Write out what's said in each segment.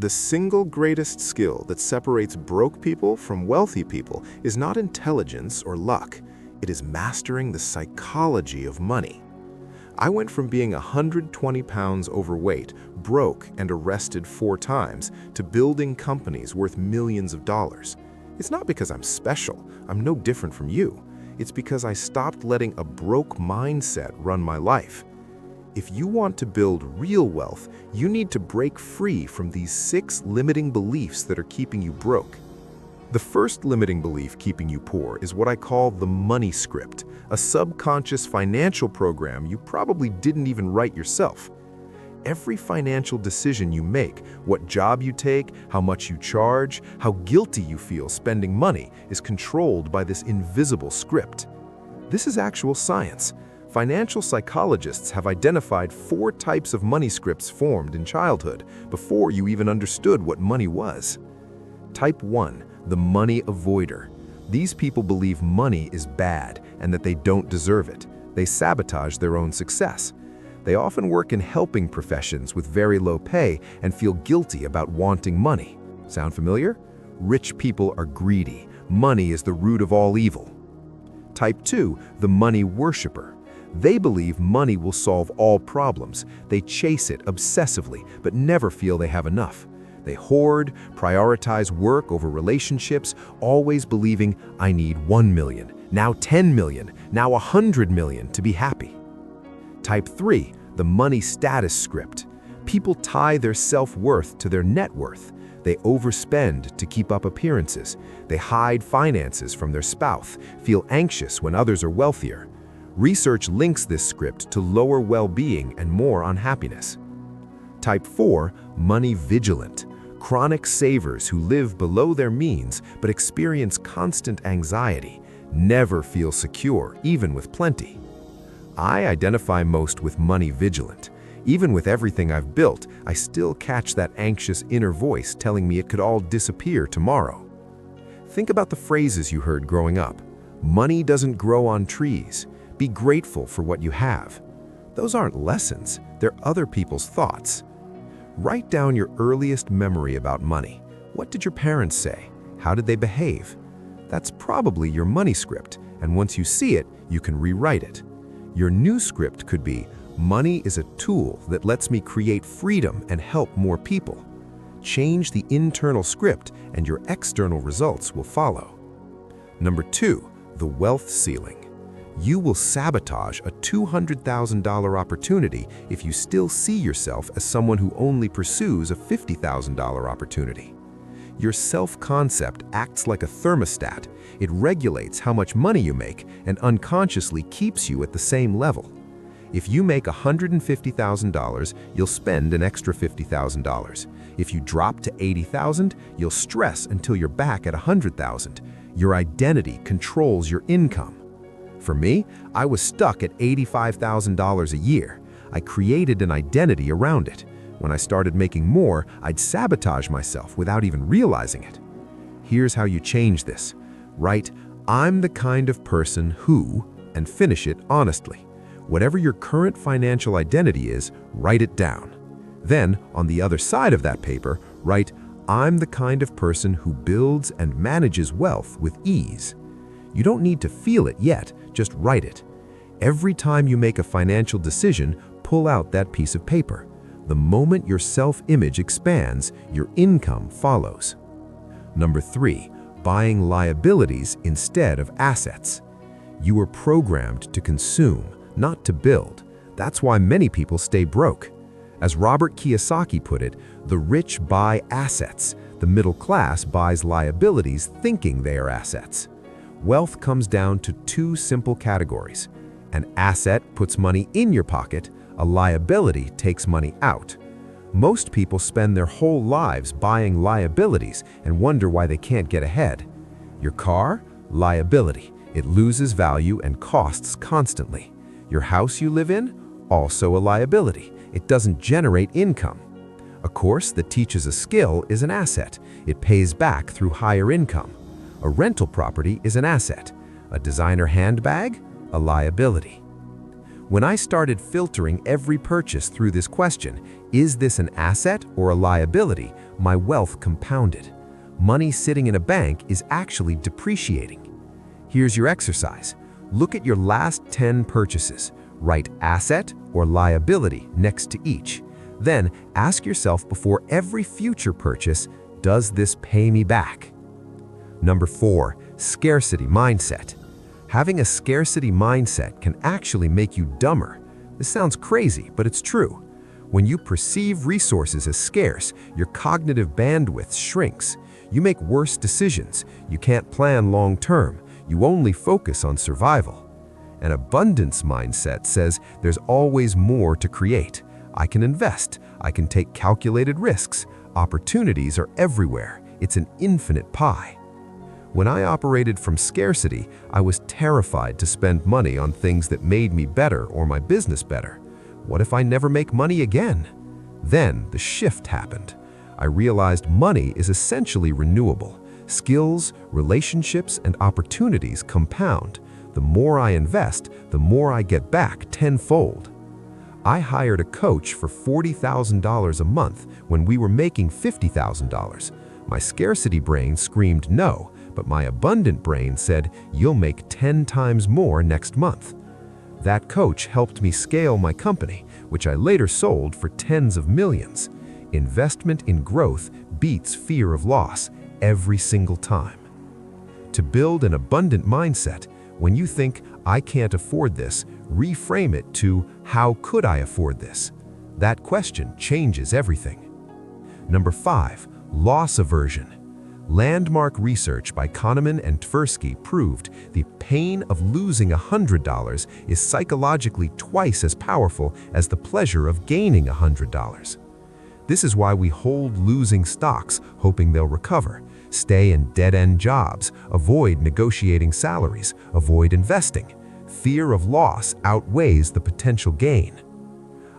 The single greatest skill that separates broke people from wealthy people is not intelligence or luck. It is mastering the psychology of money. I went from being 120 pounds overweight, broke, and arrested 4 times, to building companies worth millions of dollars. It's not because I'm special. I'm no different from you. It's because I stopped letting a broke mindset run my life. If you want to build real wealth, you need to break free from these 6 limiting beliefs that are keeping you broke. The first limiting belief keeping you poor is what I call the money script, a subconscious financial program you probably didn't even write yourself. Every financial decision you make, what job you take, how much you charge, how guilty you feel spending money, is controlled by this invisible script. This is actual science. Financial psychologists have identified 4 types of money scripts formed in childhood before you even understood what money was. Type 1, the money avoider. These people believe money is bad and that they don't deserve it. They sabotage their own success. They often work in helping professions with very low pay and feel guilty about wanting money. Sound familiar? Rich people are greedy. Money is the root of all evil. Type 2, the money worshiper. They believe money will solve all problems. They chase it obsessively, but never feel they have enough. They hoard, prioritize work over relationships, always believing, I need 1 million, now 10 million, now 100 million to be happy. Type 3, the money status script. People tie their self-worth to their net worth. They overspend to keep up appearances. They hide finances from their spouse, feel anxious when others are wealthier. Research links this script to lower well-being and more unhappiness. Type 4, money vigilant. Chronic savers who live below their means but experience constant anxiety, never feel secure even with plenty. I identify most with money vigilant. Even with everything I've built, I still catch that anxious inner voice telling me it could all disappear tomorrow. Think about the phrases you heard growing up. Money doesn't grow on trees. Be grateful for what you have. Those aren't lessons, they're other people's thoughts. Write down your earliest memory about money. What did your parents say? How did they behave? That's probably your money script, and once you see it, you can rewrite it. Your new script could be, money is a tool that lets me create freedom and help more people. Change the internal script and your external results will follow. Number 2, the wealth ceiling. You will sabotage a $200,000 opportunity if you still see yourself as someone who only pursues a $50,000 opportunity. Your self-concept acts like a thermostat. It regulates how much money you make and unconsciously keeps you at the same level. If you make $150,000, you'll spend an extra $50,000. If you drop to $80,000, you'll stress until you're back at $100,000. Your identity controls your income. For me, I was stuck at $85,000 a year. I created an identity around it. When I started making more, I'd sabotage myself without even realizing it. Here's how you change this. Write, I'm the kind of person who, and finish it honestly. Whatever your current financial identity is, write it down. Then, on the other side of that paper, write, I'm the kind of person who builds and manages wealth with ease. You don't need to feel it yet, just write it. Every time you make a financial decision, pull out that piece of paper. The moment your self-image expands, your income follows. Number 3, buying liabilities instead of assets. You were programmed to consume, not to build. That's why many people stay broke. As Robert Kiyosaki put it, the rich buy assets. The middle class buys liabilities thinking they are assets. Wealth comes down to 2 simple categories. An asset puts money in your pocket, a liability takes money out. Most people spend their whole lives buying liabilities and wonder why they can't get ahead. Your car? Liability. It loses value and costs constantly. Your house you live in? Also a liability. It doesn't generate income. A course that teaches a skill is an asset. It pays back through higher income. A rental property is an asset. A designer handbag? A liability. When I started filtering every purchase through this question, is this an asset or a liability, my wealth compounded. Money sitting in a bank is actually depreciating. Here's your exercise. Look at your last 10 purchases. Write asset or liability next to each. Then ask yourself before every future purchase, does this pay me back? Number 4, scarcity mindset. Having a scarcity mindset can actually make you dumber. This sounds crazy, but it's true. When you perceive resources as scarce, your cognitive bandwidth shrinks. You make worse decisions. You can't plan long term. You only focus on survival. An abundance mindset says there's always more to create. I can invest. I can take calculated risks. Opportunities are everywhere. It's an infinite pie. When I operated from scarcity, I was terrified to spend money on things that made me better or my business better. What if I never make money again? Then the shift happened. I realized money is essentially renewable. Skills, relationships, and opportunities compound. The more I invest, the more I get back tenfold. I hired a coach for $40,000 a month when we were making $50,000. My scarcity brain screamed no, but my abundant brain said, you'll make 10 times more next month. That coach helped me scale my company, which I later sold for tens of millions. Investment in growth beats fear of loss every single time. To build an abundant mindset, when you think, I can't afford this, reframe it to, how could I afford this? That question changes everything. Number 5, loss aversion. Landmark research by Kahneman and Tversky proved the pain of losing $100 is psychologically twice as powerful as the pleasure of gaining $100. This is why we hold losing stocks, hoping they'll recover, stay in dead-end jobs, avoid negotiating salaries, avoid investing. Fear of loss outweighs the potential gain.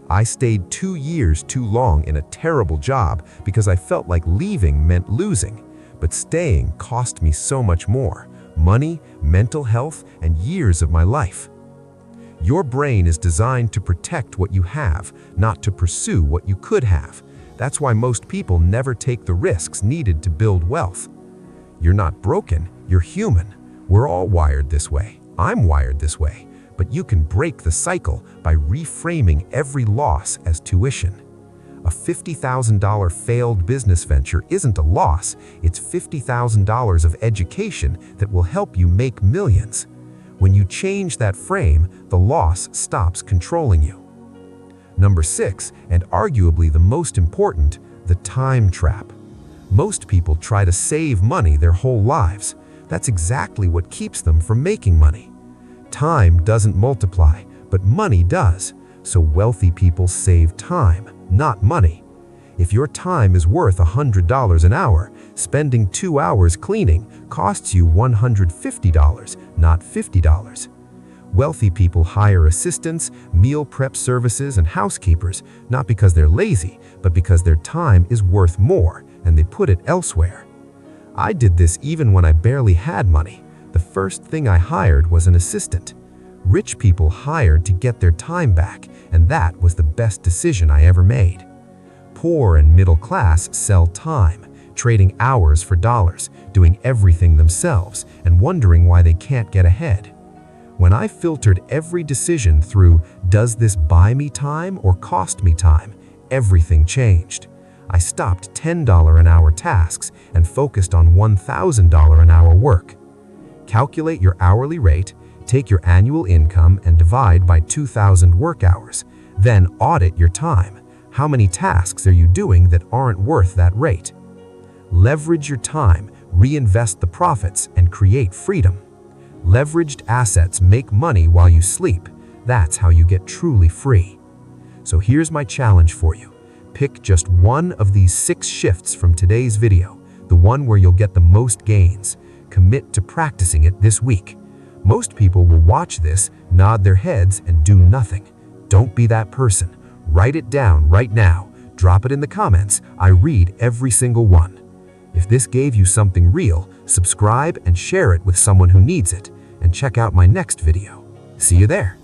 I stayed 2 years too long in a terrible job because I felt like leaving meant losing. But staying cost me so much more: money, mental health, and years of my life. Your brain is designed to protect what you have, not to pursue what you could have. That's why most people never take the risks needed to build wealth. You're not broken, you're human. We're all wired this way. I'm wired this way. But you can break the cycle by reframing every loss as tuition. A $50,000 failed business venture isn't a loss, it's $50,000 of education that will help you make millions. When you change that frame, the loss stops controlling you. Number 6, and arguably the most important, the time trap. Most people try to save money their whole lives. That's exactly what keeps them from making money. Time doesn't multiply, but money does. So wealthy people save time, not money. If your time is worth $100 an hour, spending 2 hours cleaning costs you $150, not $50. Wealthy people hire assistants, meal prep services, and housekeepers, not because they're lazy, but because their time is worth more and they put it elsewhere. I did this even when I barely had money. The first thing I hired was an assistant. Rich people hired to get their time back, and that was the best decision I ever made. Poor and middle class sell time, trading hours for dollars, doing everything themselves, and wondering why they can't get ahead. When I filtered every decision through, does this buy me time or cost me time, everything changed. I stopped $10 an hour tasks and focused on $1,000 an hour work. Calculate your hourly rate, take your annual income and divide by 2,000 work hours. Then audit your time. How many tasks are you doing that aren't worth that rate? Leverage your time, reinvest the profits, and create freedom. Leveraged assets make money while you sleep. That's how you get truly free. So here's my challenge for you. Pick just one of these 6 shifts from today's video, the one where you'll get the most gains. Commit to practicing it this week. Most people will watch this, nod their heads, and do nothing. Don't be that person. Write it down right now. Drop it in the comments. I read every single one. If this gave you something real, subscribe and share it with someone who needs it. And check out my next video. See you there.